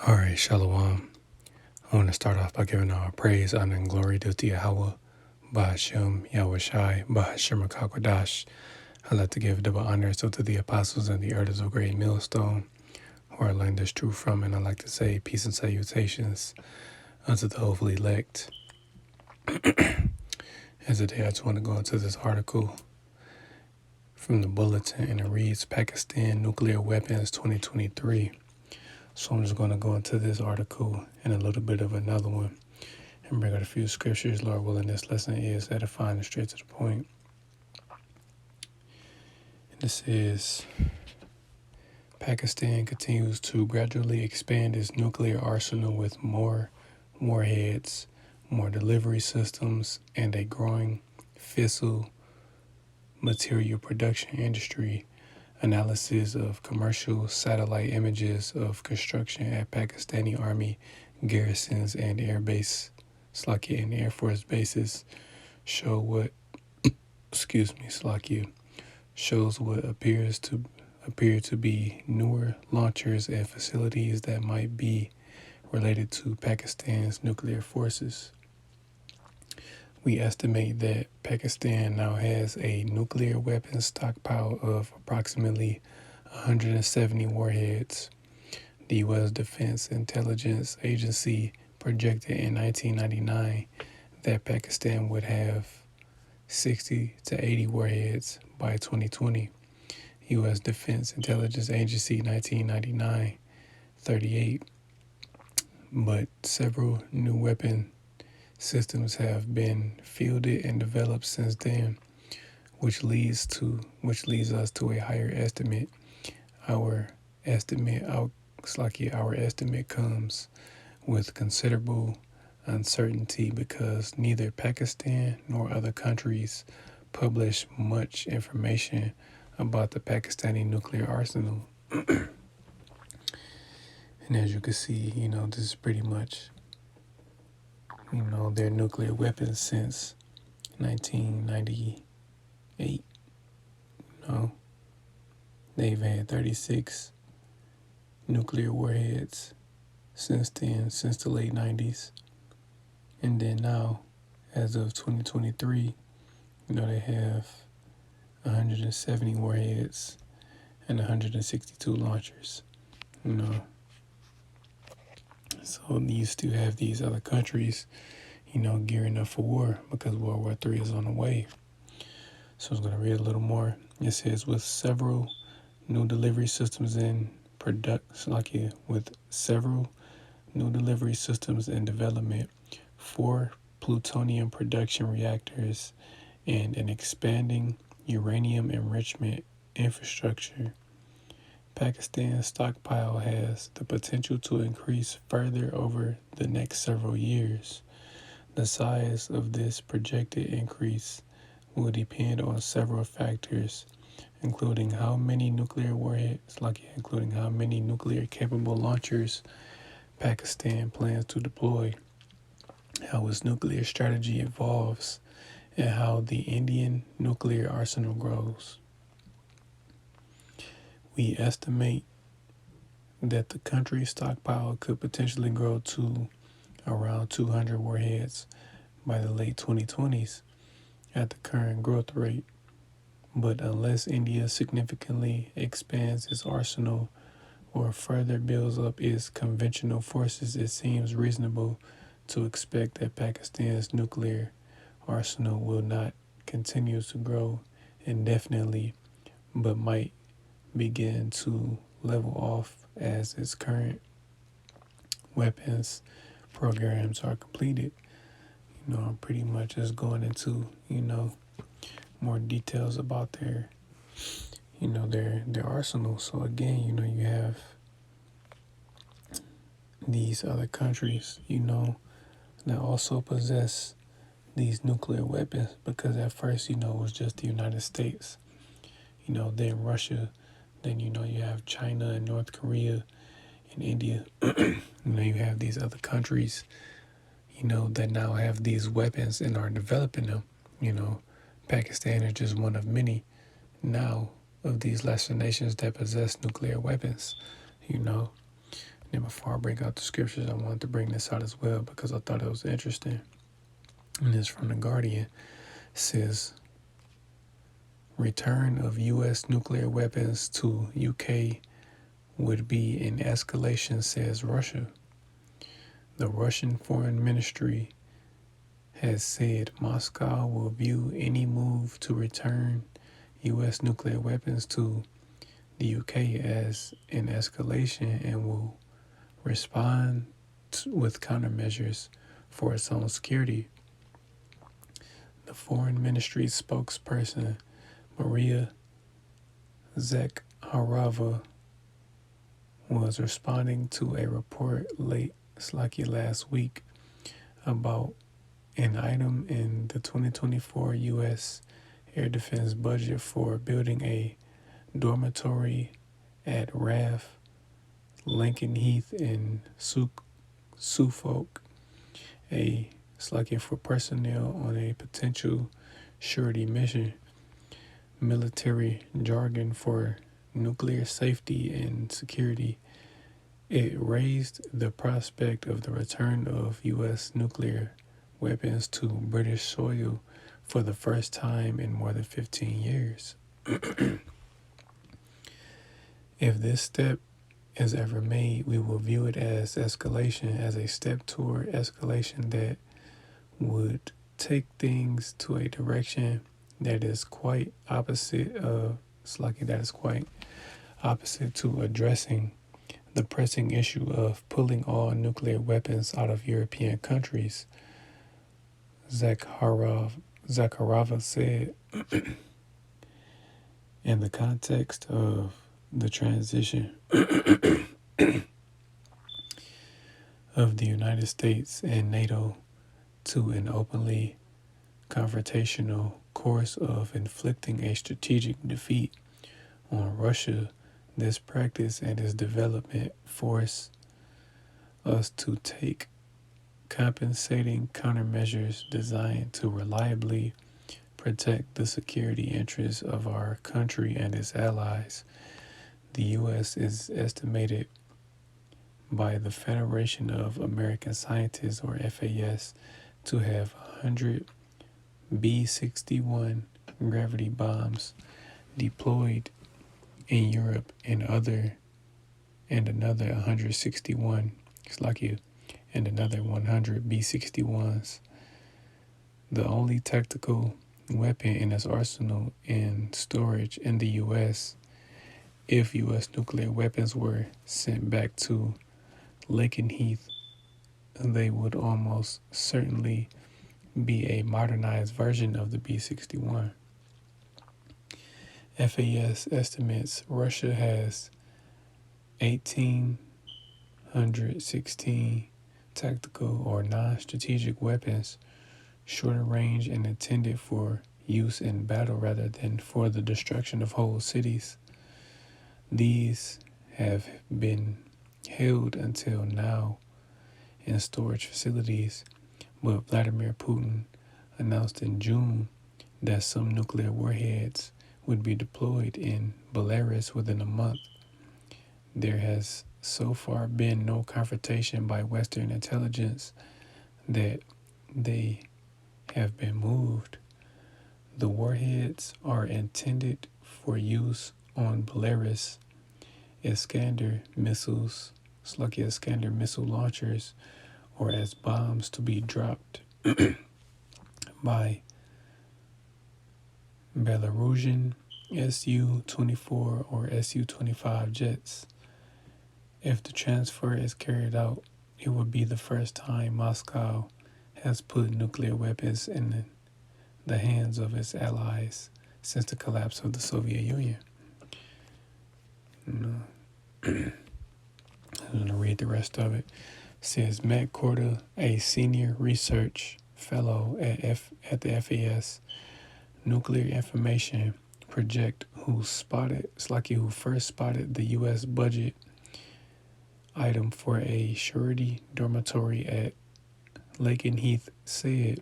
All right, Shalom. I want to start off by giving all praise, honor, and glory due to Yahweh, Bahashem, Yahweh Shai, Bahashem Rakakwadash. I like to give double honors to the apostles and the elders of Great Millstone, who I learned this truth from, and I like to say peace and salutations unto the hopefully elect. As today, I just want to go into this article from the bulletin, and it reads Pakistan Nuclear Weapons 2023. So I'm just going to go into this article and a little bit of another one and bring out a few scriptures. Lord willing, this lesson is edifying and straight to the point. And this is Pakistan continues to gradually expand its nuclear arsenal with more warheads, more delivery systems, and a growing fissile material production industry. Analysis of commercial satellite images of construction at Pakistani Army garrisons and Air Force bases show what shows what appear to be newer launchers and facilities that might be related to Pakistan's nuclear forces. We estimate that Pakistan now has a nuclear weapons stockpile of approximately 170 warheads. The U.S. Defense Intelligence Agency projected in 1999 that Pakistan would have 60 to 80 warheads by 2020. U.S. Defense Intelligence Agency 1999, 38. But several new weapon systems have been fielded and developed since then, which leads us to a higher estimate. Our estimate comes with considerable uncertainty because neither Pakistan nor other countries publish much information about the Pakistani nuclear arsenal. And as you can see, this is pretty much their nuclear weapons since 1998. They've had 36 nuclear warheads since then, since the late 90s. And then now, as of 2023, they have 170 warheads and 162 launchers. So you still have these other countries, gearing up for war because World War III is on the way. So I'm going to read a little more. It says, with several new delivery systems in development, 4 plutonium production reactors, and an expanding uranium enrichment infrastructure, Pakistan's stockpile has the potential to increase further over the next several years. The size of this projected increase will depend on several factors, including how many nuclear capable launchers Pakistan plans to deploy, how its nuclear strategy evolves, and how the Indian nuclear arsenal grows. We estimate that the country's stockpile could potentially grow to around 200 warheads by the late 2020s at the current growth rate. But unless India significantly expands its arsenal or further builds up its conventional forces, it seems reasonable to expect that Pakistan's nuclear arsenal will not continue to grow indefinitely, but might begin to level off as its current weapons programs are completed. I'm pretty much just going into, more details about their arsenal. So again, you have these other countries, that also possess these nuclear weapons, because at first, it was just the United States, then Russia, then, you have China and North Korea and India. You have these other countries, that now have these weapons and are developing them. Pakistan is just one of many now of these lesser nations that possess nuclear weapons. And before I bring out the scriptures, I wanted to bring this out as well because I thought it was interesting. And it's from The Guardian. It says, return of U.S. nuclear weapons to UK would be an escalation, says Russia. The Russian Foreign Ministry has said Moscow will view any move to return U.S. nuclear weapons to the UK as an escalation and will respond with countermeasures for its own security. The Foreign Ministry spokesperson Maria Zakharova was responding to a report last week about an item in the 2024 U.S. Air Defense budget for building a dormitory at RAF Lakenheath in Suffolk, for personnel on a potential surety mission, military jargon for nuclear safety and security. It raised the prospect of the return of U.S. nuclear weapons to British soil for the first time in more than 15 years. If this step is ever made, we will view it as escalation, as a step toward escalation that would take things to a direction that is quite opposite to addressing the pressing issue of pulling all nuclear weapons out of European countries, Zakharova said. In the context of the transition of the United States and NATO to an openly confrontational course of inflicting a strategic defeat on Russia, this practice and its development force us to take compensating countermeasures designed to reliably protect the security interests of our country and its allies. The U.S. is estimated by the Federation of American Scientists, or FAS, to have 100 B-61 gravity bombs deployed in Europe and another 161 and another 100 B-61s. The only tactical weapon in its arsenal in storage in the U.S. if U.S. nuclear weapons were sent back to Lakenheath, they would almost certainly be a modernized version of the B-61. FAS estimates Russia has 1,816 tactical or non-strategic weapons, shorter range and intended for use in battle rather than for the destruction of whole cities. These have been held until now in storage facilities, but Vladimir Putin announced in June that some nuclear warheads would be deployed in Belarus within a month. There has so far been no confirmation by Western intelligence that they have been moved. The warheads are intended for use on Belarus Iskander missiles, Iskander missile launchers, or as bombs to be dropped by Belarusian Su-24 or Su-25 jets. If the transfer is carried out, it would be the first time Moscow has put nuclear weapons in the hands of its allies since the collapse of the Soviet Union. I'm going to read the rest of it. It says Matt Korda, a senior research fellow at the FAS Nuclear Information Project, who first spotted the U.S. budget item for a surety dormitory at Lakenheath, said,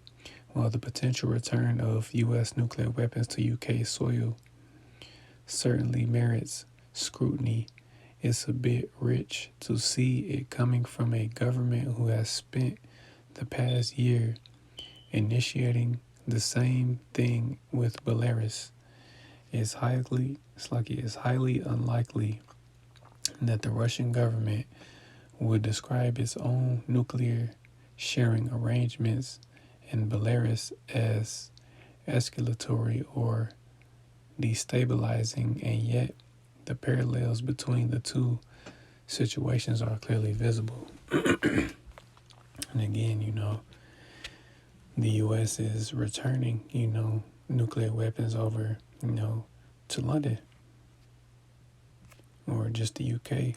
while the potential return of U.S. nuclear weapons to UK soil certainly merits scrutiny, It's a bit rich to see it coming from a government who has spent the past year initiating the same thing with Belarus. It's highly unlikely that the Russian government would describe its own nuclear sharing arrangements in Belarus as escalatory or destabilizing, and yet the parallels between the two situations are clearly visible. And again, the U.S. is returning, nuclear weapons over, to London or just the UK,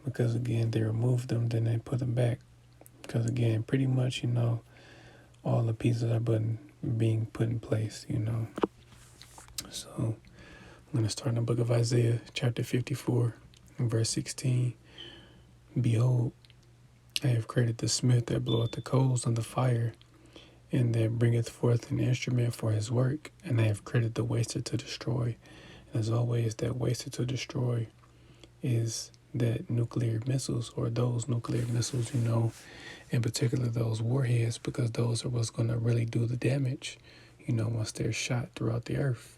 because again, they removed them, then they put them back. Because again, pretty much, all the pieces are being put in place, So I'm going to start in the book of Isaiah, chapter 54, and verse 16. Behold, I have created the smith that bloweth the coals on the fire, and that bringeth forth an instrument for his work, and I have created the waster to destroy. And as always, that waster to destroy is that nuclear missiles, or those nuclear missiles, in particular those warheads, because those are what's going to really do the damage, once they're shot throughout the earth,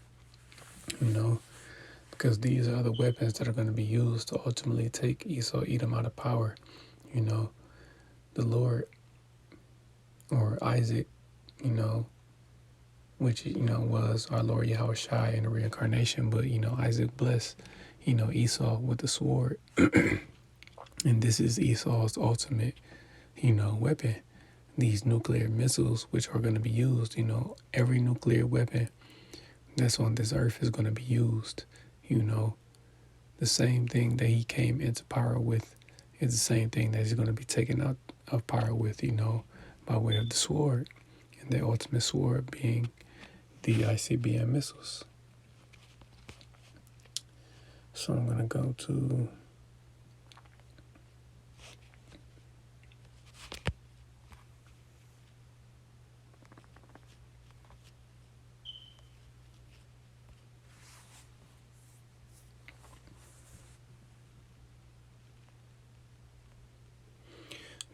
because these are the weapons that are going to be used to ultimately take Esau, Edom out of power. The Lord, or Isaac, which, was our Lord Yahweh Shai in the reincarnation, but, Isaac blessed, Esau with the sword. And this is Esau's ultimate, weapon. These nuclear missiles, which are going to be used, every nuclear weapon that's on this earth is going to be used, the same thing that he came into power with is the same thing that he's going to be taken out of power with, by way of the sword, and the ultimate sword being the ICBM missiles. So I'm going to go to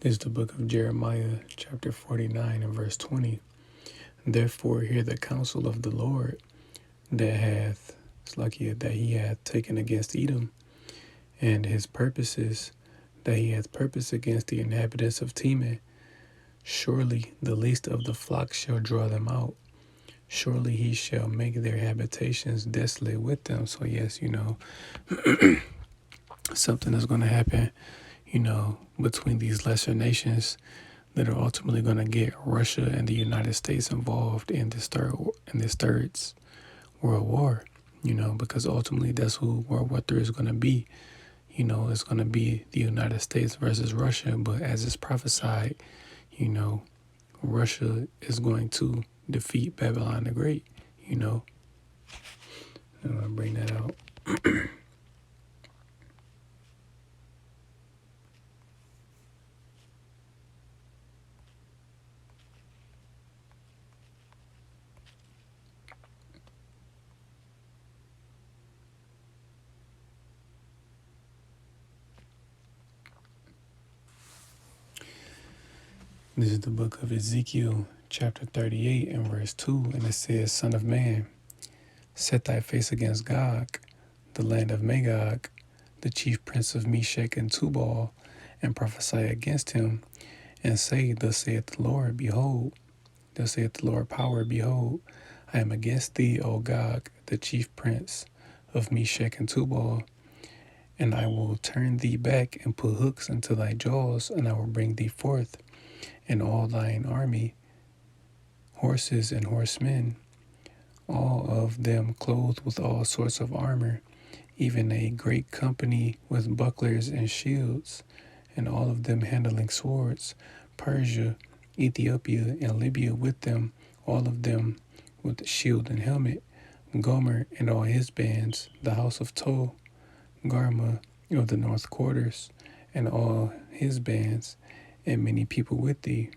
this is the book of Jeremiah, chapter 49 and verse 20. Therefore hear the counsel of the Lord that he hath taken against Edom, and his purposes that he hath purposed against the inhabitants of Teman. Surely the least of the flock shall draw them out. Surely he shall make their habitations desolate with them. So yes, something is going to happen, between these lesser nations that are ultimately going to get Russia and the United States involved in this third World War, because ultimately that's who World War III is going to be. It's going to be the United States versus Russia, but as it's prophesied, Russia is going to defeat Babylon the Great, I'm going to bring that out. This is the book of Ezekiel, chapter 38 and verse 2, and it says, Son of man, set thy face against Gog, the land of Magog, the chief prince of Meshech and Tubal, and prophesy against him, and say, Thus saith the Lord, behold, thus saith the Lord power, behold, I am against thee, O Gog, the chief prince of Meshech and Tubal, and I will turn thee back and put hooks into thy jaws, and I will bring thee forth, and all thine army, horses and horsemen, all of them clothed with all sorts of armor, even a great company with bucklers and shields, and all of them handling swords, Persia, Ethiopia, and Libya with them, all of them with shield and helmet, Gomer and all his bands, the house of Tob, Garma of the north quarters, and all his bands, and many people with thee.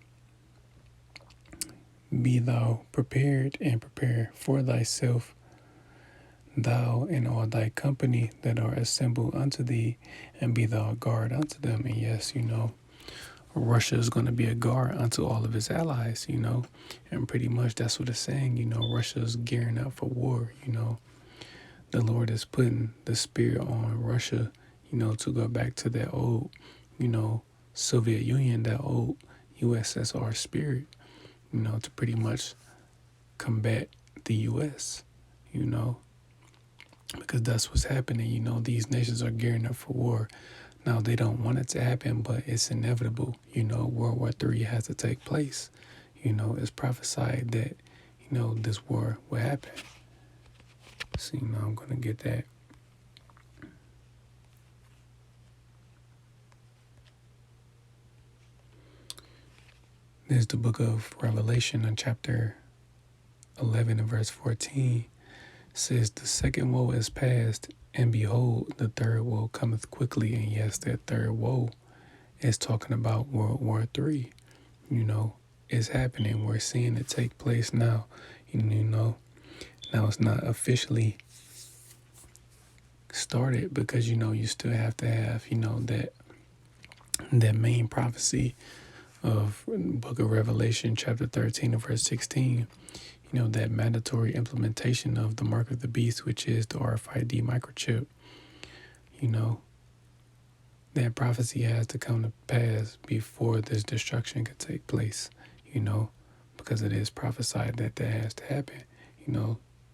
Be thou prepared, and prepare for thyself thou and all thy company that are assembled unto thee, and be thou a guard unto them. And yes, Russia is going to be a guard unto all of its allies, and pretty much that's what it's saying. Russia is gearing up for war. The Lord is putting the spirit on Russia, to go back to that old, Soviet Union, that old USSR spirit, to pretty much combat the US, because that's what's happening. These nations are gearing up for war. Now, they don't want it to happen, but it's inevitable. World War III has to take place. It's prophesied that, this war will happen. So, I'm going to get that. There's the book of Revelation in chapter 11 and verse 14. Says, the second woe is past, and behold, the third woe cometh quickly. And yes, that third woe is talking about World War III. It's happening. We're seeing it take place now. Now it's not officially started because, you still have to have, that main prophecy of book of Revelation, chapter 13 and verse 16, that mandatory implementation of the mark of the beast, which is the RFID microchip. That prophecy has to come to pass before this destruction could take place, because it is prophesied that has to happen.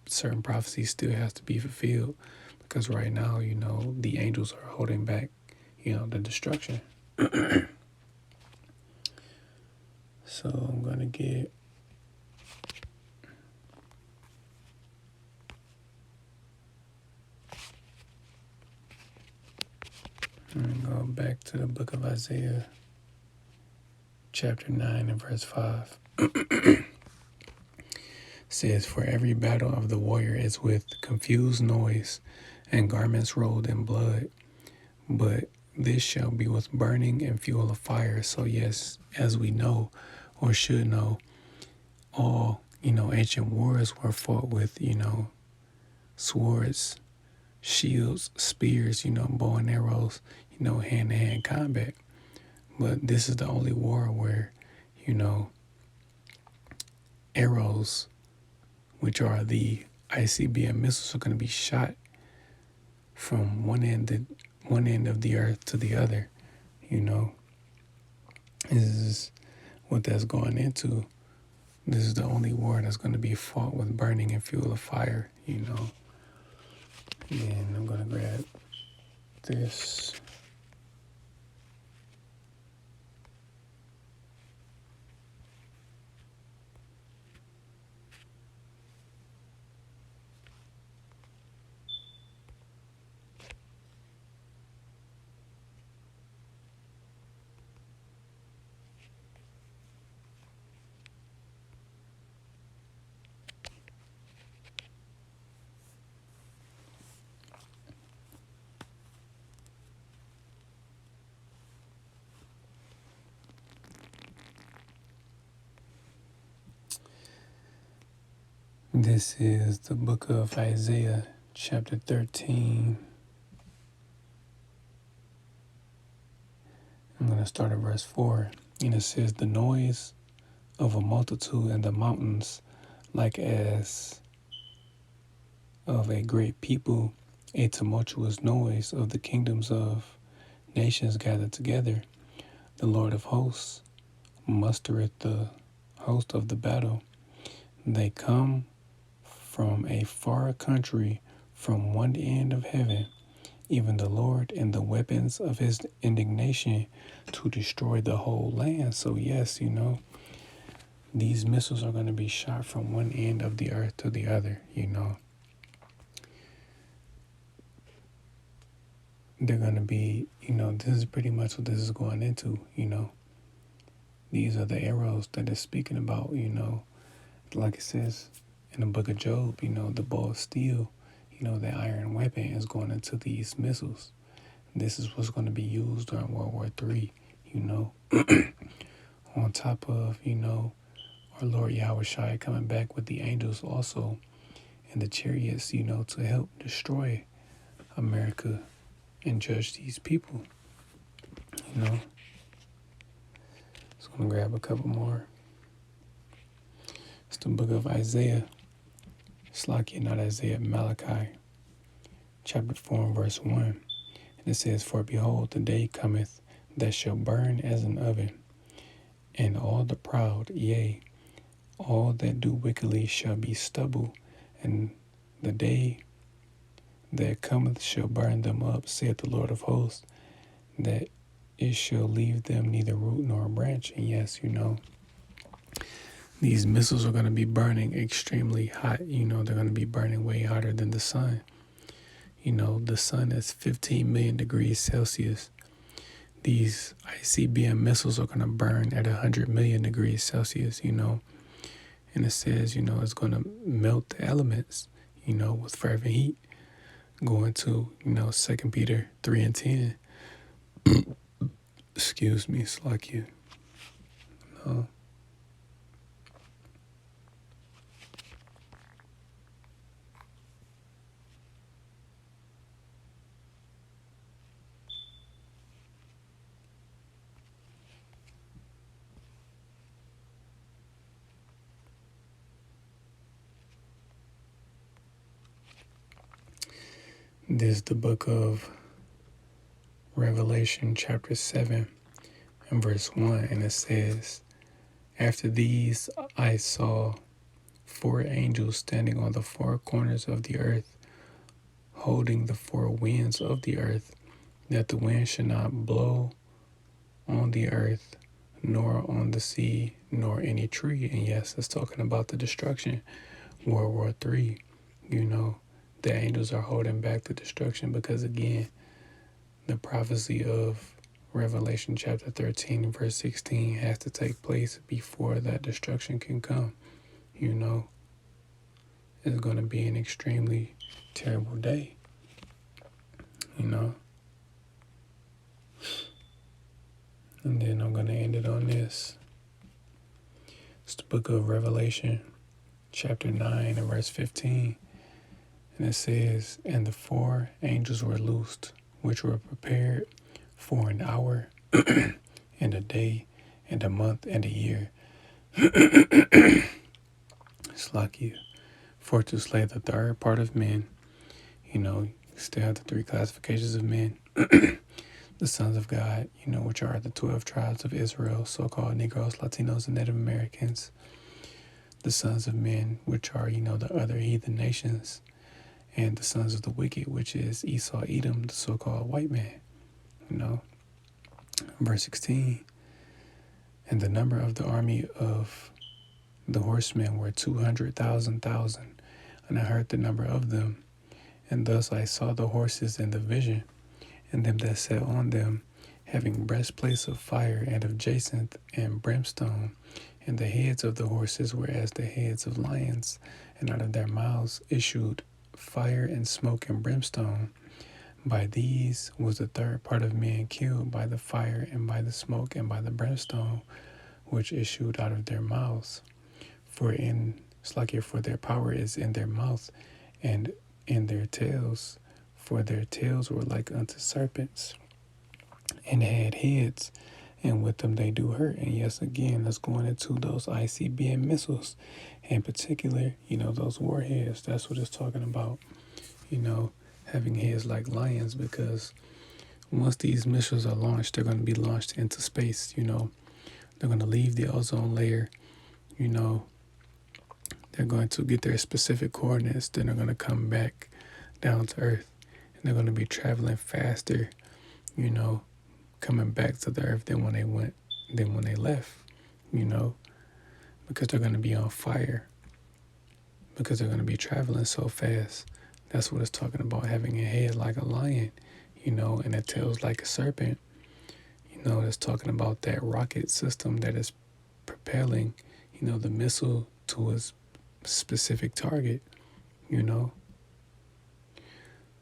Certain prophecies still has to be fulfilled because right now, the angels are holding back, the destruction. So I'm going to get go back to the book of Isaiah, chapter 9 and verse 5. Says, for every battle of the warrior is with confused noise and garments rolled in blood, but this shall be with burning and fuel of fire. So yes, as we know or should know, all ancient wars were fought with swords, shields, spears, bow and arrows, hand-to-hand combat. But this is the only war where arrows, which are the ICBM missiles, are going to be shot from one end of the earth to the other. This is what that's going into. This is the only war that's going to be fought with burning and fuel of fire. And I'm going to grab this. This is the book of Isaiah, chapter 13. I'm going to start at verse 4. And it says, the noise of a multitude in the mountains, like as of a great people, a tumultuous noise of the kingdoms of nations gathered together. The Lord of hosts mustereth the host of the battle. They come from a far country, from one end of heaven, even the Lord and the weapons of his indignation to destroy the whole land. So yes, these missiles are going to be shot from one end of the earth to the other. They're going to be, this is pretty much what this is going into. These are the arrows that it's speaking about. Like it says in the book of Job, the bow of steel, the iron weapon is going into these missiles. This is what's going to be used during World War III, on top of, our Lord Yahweh Shai coming back with the angels also and the chariots, to help destroy America and judge these people, you know. So I'm going to grab a couple more. It's the book of Isaiah. Slakia, not Isaiah, Malachi, chapter 4 and verse 1. And it says, "For behold, the day cometh that shall burn as an oven, and all the proud, yea, all that do wickedly shall be stubble, and the day that cometh shall burn them up, saith the Lord of hosts, that it shall leave them neither root nor branch." And yes, these missiles are going to be burning extremely hot. They're going to be burning way hotter than the sun. The sun is 15 million degrees Celsius. These ICBM missiles are going to burn at 100 million degrees Celsius, And it says, it's going to melt the elements, with fervent heat. Going to, 2 Peter 3 and 10. Excuse me, it's like you. No. This is the book of Revelation, chapter 7 and verse 1. And it says, "After these I saw 4 angels standing on the 4 corners of the earth, holding the 4 winds of the earth, that the wind should not blow on the earth, nor on the sea, nor any tree." And yes, it's talking about the destruction, World War III. The angels are holding back the destruction because, again, the prophecy of Revelation chapter 13 verse 16 has to take place before that destruction can come. It's going to be an extremely terrible day. And then I'm going to end it on this. It's the book of Revelation chapter 9 and verse 15. And it says, "And the 4 angels were loosed, which were prepared for an hour and a day and a month and a year." It's like you. "For to slay the third part of men." You still have the 3 classifications of men. The sons of God, which are the 12 tribes of Israel, so-called Negroes, Latinos, and Native Americans. The sons of men, which are, the other heathen nations. And the sons of the wicked, which is Esau, Edom, the so-called white man. Verse 16. "And the number of the army of the horsemen were 200,000. And I heard the number of them. And thus I saw the horses in the vision, and them that sat on them, having breastplates of fire and of jacinth and brimstone. And the heads of the horses were as the heads of lions, and out of their mouths issued fire and smoke and brimstone. By these was the third part of men killed, by the fire and by the smoke and by the brimstone, which issued out of their mouths. For their power is in their mouth and in their tails, for their tails were like unto serpents, and had heads, and with them they do hurt." And yes, again, that's going into those ICBM missiles. In particular, those warheads. That's what it's talking about. Having heads like lions, because once these missiles are launched, they're going to be launched into space. They're going to leave the ozone layer. They're going to get their specific coordinates. Then they're going to come back down to Earth. And they're going to be traveling faster, coming back to the Earth than when they left, because they're going to be on fire, because they're going to be traveling so fast. That's what it's talking about, having a head like a lion, and a tails like a serpent. It's talking about that rocket system that is propelling, the missile to a specific target,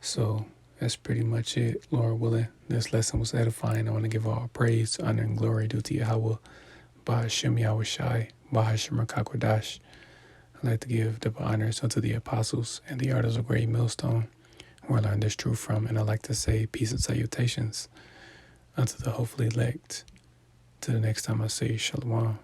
So that's pretty much it, Lord willing. This lesson was edifying. I want to give all praise, honor, and glory due to Yahweh, Bahashem Yahweh Shai, Bahashem Rakakwadash. I'd like to give double honors unto the apostles and the elders of Great Millstone, where I learned this truth from, and I'd like to say peace and salutations unto the hopefully elect. Till the next time I say shalom.